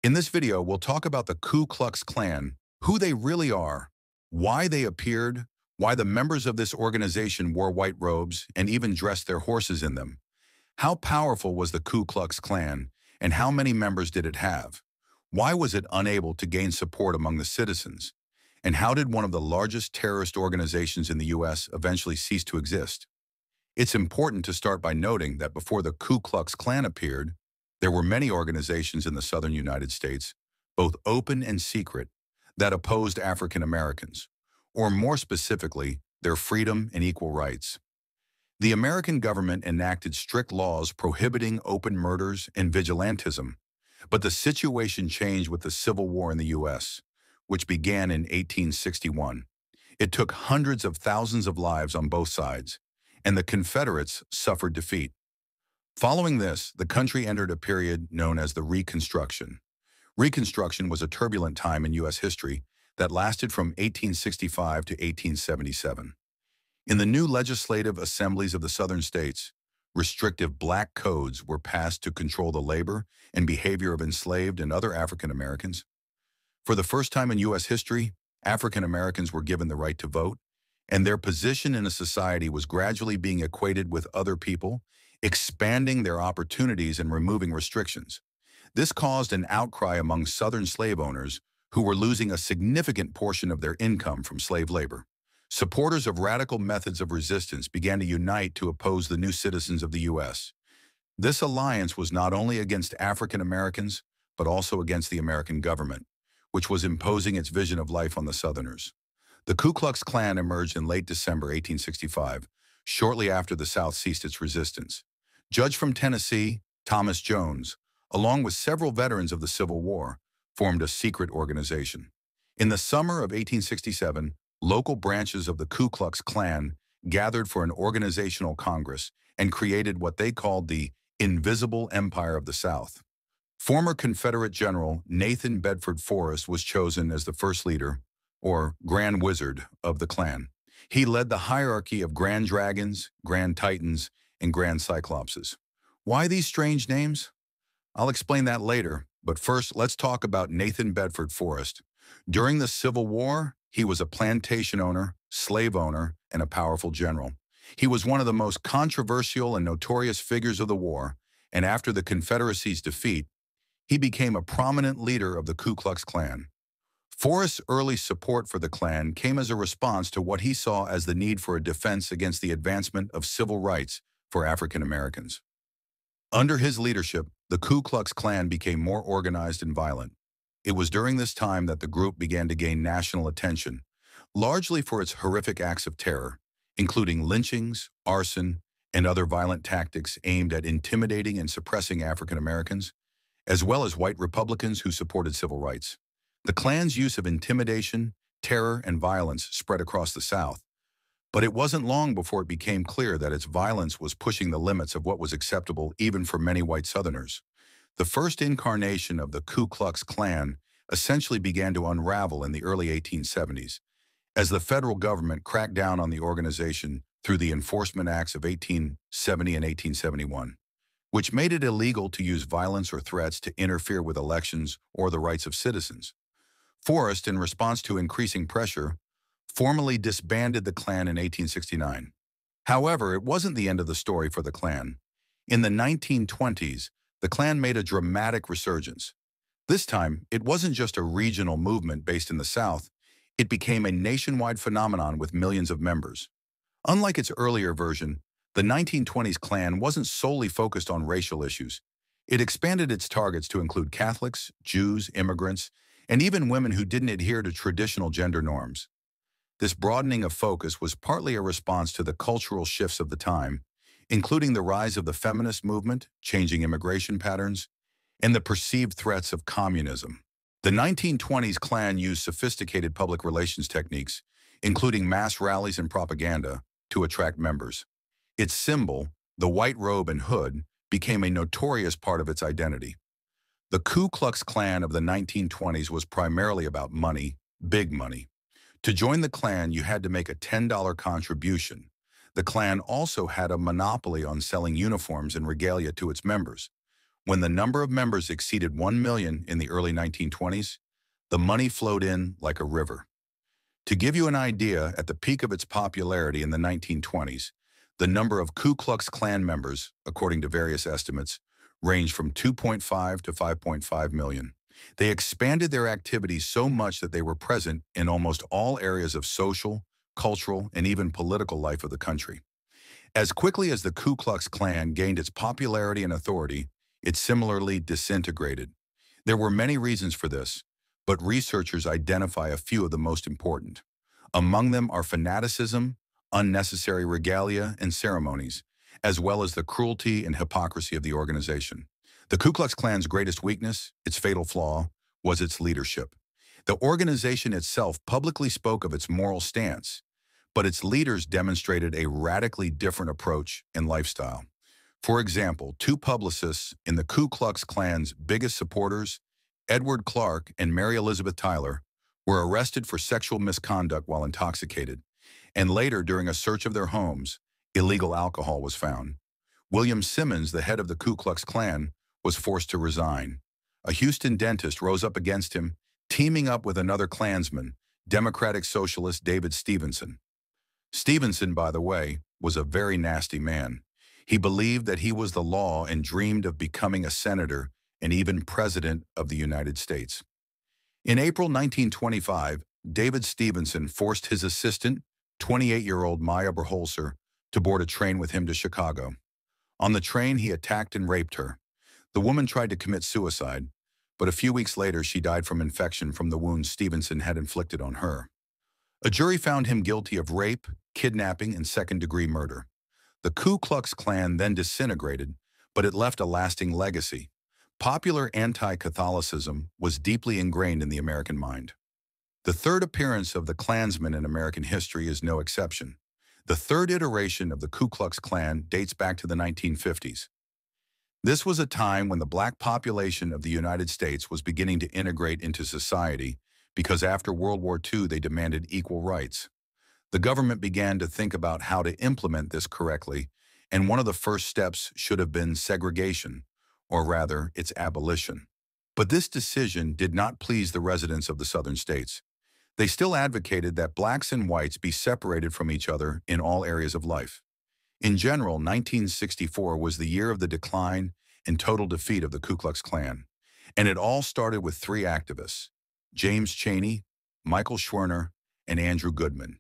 In this video, we'll talk about the Ku Klux Klan, who they really are, why they appeared, why the members of this organization wore white robes and even dressed their horses in them. How powerful was the Ku Klux Klan, and how many members did it have? Why was it unable to gain support among the citizens? And how did one of the largest terrorist organizations in the U.S. eventually cease to exist? It's important to start by noting that before the Ku Klux Klan appeared, there were many organizations in the southern United States, both open and secret, that opposed African Americans, or more specifically, their freedom and equal rights. The American government enacted strict laws prohibiting open murders and vigilantism, but the situation changed with the Civil War in the U.S., which began in 1861. It took hundreds of thousands of lives on both sides, and the Confederates suffered defeat. Following this, the country entered a period known as the Reconstruction. Reconstruction was a turbulent time in U.S. history that lasted from 1865 to 1877. In the new legislative assemblies of the southern states, restrictive black codes were passed to control the labor and behavior of enslaved and other African Americans. For the first time in U.S. history, African Americans were given the right to vote, and their position in a society was gradually being equated with other people, expanding their opportunities and removing restrictions. This caused an outcry among Southern slave owners who were losing a significant portion of their income from slave labor. Supporters of radical methods of resistance began to unite to oppose the new citizens of the U.S. This alliance was not only against African Americans, but also against the American government, which was imposing its vision of life on the Southerners. The Ku Klux Klan emerged in late December 1865, shortly after the South ceased its resistance. Judge from Tennessee, Thomas Jones, along with several veterans of the Civil War, formed a secret organization. In the summer of 1867, local branches of the Ku Klux Klan gathered for an organizational congress and created what they called the Invisible Empire of the South. Former Confederate General Nathan Bedford Forrest was chosen as the first leader, or Grand Wizard, of the Klan. He led the hierarchy of Grand Dragons, Grand Titans, and Grand Cyclopses. Why these strange names? I'll explain that later, but first let's talk about Nathan Bedford Forrest. During the Civil War, he was a plantation owner, slave owner, and a powerful general. He was one of the most controversial and notorious figures of the war, and after the Confederacy's defeat, he became a prominent leader of the Ku Klux Klan. Forrest's early support for the Klan came as a response to what he saw as the need for a defense against the advancement of civil rights for African Americans. Under his leadership, the Ku Klux Klan became more organized and violent. It was during this time that the group began to gain national attention, largely for its horrific acts of terror, including lynchings, arson, and other violent tactics aimed at intimidating and suppressing African Americans, as well as white Republicans who supported civil rights. The Klan's use of intimidation, terror, and violence spread across the South, but it wasn't long before it became clear that its violence was pushing the limits of what was acceptable even for many white Southerners. The first incarnation of the Ku Klux Klan essentially began to unravel in the early 1870s, as the federal government cracked down on the organization through the Enforcement Acts of 1870 and 1871, which made it illegal to use violence or threats to interfere with elections or the rights of citizens. Forrest, in response to increasing pressure, formally disbanded the Klan in 1869. However, it wasn't the end of the story for the Klan. In the 1920s, the Klan made a dramatic resurgence. This time, it wasn't just a regional movement based in the South, it became a nationwide phenomenon with millions of members. Unlike its earlier version, the 1920s Klan wasn't solely focused on racial issues. It expanded its targets to include Catholics, Jews, immigrants, and even women who didn't adhere to traditional gender norms. This broadening of focus was partly a response to the cultural shifts of the time, including the rise of the feminist movement, changing immigration patterns, and the perceived threats of communism. The 1920s Klan used sophisticated public relations techniques, including mass rallies and propaganda, to attract members. Its symbol, the white robe and hood, became a notorious part of its identity. The Ku Klux Klan of the 1920s was primarily about money, big money. To join the Klan, you had to make a $10 contribution. The Klan also had a monopoly on selling uniforms and regalia to its members. When the number of members exceeded 1 million in the early 1920s, the money flowed in like a river. To give you an idea, at the peak of its popularity in the 1920s, the number of Ku Klux Klan members, according to various estimates, ranged from 2.5 to 5.5 million. They expanded their activities so much that they were present in almost all areas of social, cultural, and even political life of the country. As quickly as the Ku Klux Klan gained its popularity and authority, it similarly disintegrated. There were many reasons for this, but researchers identify a few of the most important. Among them are fanaticism, unnecessary regalia and ceremonies, as well as the cruelty and hypocrisy of the organization. The Ku Klux Klan's greatest weakness, its fatal flaw, was its leadership. The organization itself publicly spoke of its moral stance, but its leaders demonstrated a radically different approach and lifestyle. For example, two publicists in the Ku Klux Klan's biggest supporters, Edward Clark and Mary Elizabeth Tyler, were arrested for sexual misconduct while intoxicated, and later, during a search of their homes, illegal alcohol was found. William Simmons, the head of the Ku Klux Klan, was forced to resign. A Houston dentist rose up against him, teaming up with another Klansman, Democratic Socialist David Stevenson. Stevenson, by the way, was a very nasty man. He believed that he was the law and dreamed of becoming a senator and even president of the United States. In April 1925, David Stevenson forced his assistant, 28-year-old Maya Berholzer, to board a train with him to Chicago. On the train, he attacked and raped her. The woman tried to commit suicide, but a few weeks later she died from infection from the wounds Stevenson had inflicted on her. A jury found him guilty of rape, kidnapping, and second-degree murder. The Ku Klux Klan then disintegrated, but it left a lasting legacy. Popular anti-Catholicism was deeply ingrained in the American mind. The third appearance of the Klansmen in American history is no exception. The third iteration of the Ku Klux Klan dates back to the 1950s. This was a time when the black population of the United States was beginning to integrate into society because after World War II they demanded equal rights. The government began to think about how to implement this correctly, and one of the first steps should have been segregation, or rather, its abolition. But this decision did not please the residents of the southern states. They still advocated that blacks and whites be separated from each other in all areas of life. In general, 1964 was the year of the decline and total defeat of the Ku Klux Klan, and it all started with three activists: James Chaney, Michael Schwerner, and Andrew Goodman.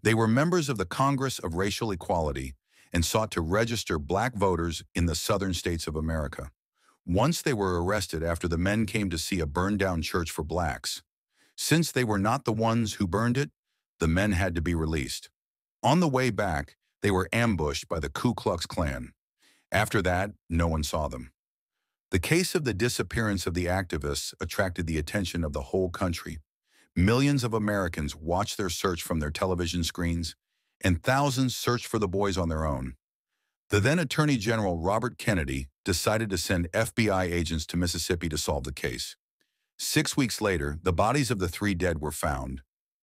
They were members of the Congress of Racial Equality and sought to register black voters in the southern states of America. Once they were arrested after the men came to see a burned-down church for blacks. Since they were not the ones who burned it, the men had to be released. On the way back, they were ambushed by the Ku Klux Klan. After that, no one saw them. The case of the disappearance of the activists attracted the attention of the whole country. Millions of Americans watched their search from their television screens, and thousands searched for the boys on their own. The then Attorney General Robert Kennedy decided to send FBI agents to Mississippi to solve the case. 6 weeks later, the bodies of the three dead were found.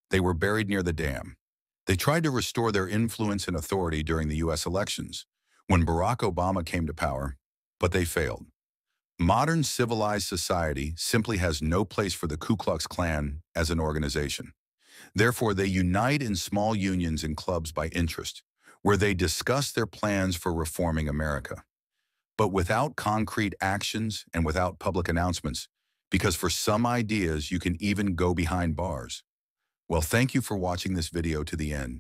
They were buried near the dam. They tried to restore their influence and authority during the U.S. elections, when Barack Obama came to power, but they failed. Modern civilized society simply has no place for the Ku Klux Klan as an organization. Therefore, they unite in small unions and clubs by interest, where they discuss their plans for reforming America. But without concrete actions and without public announcements, because for some ideas you can even go behind bars. Well, thank you for watching this video to the end.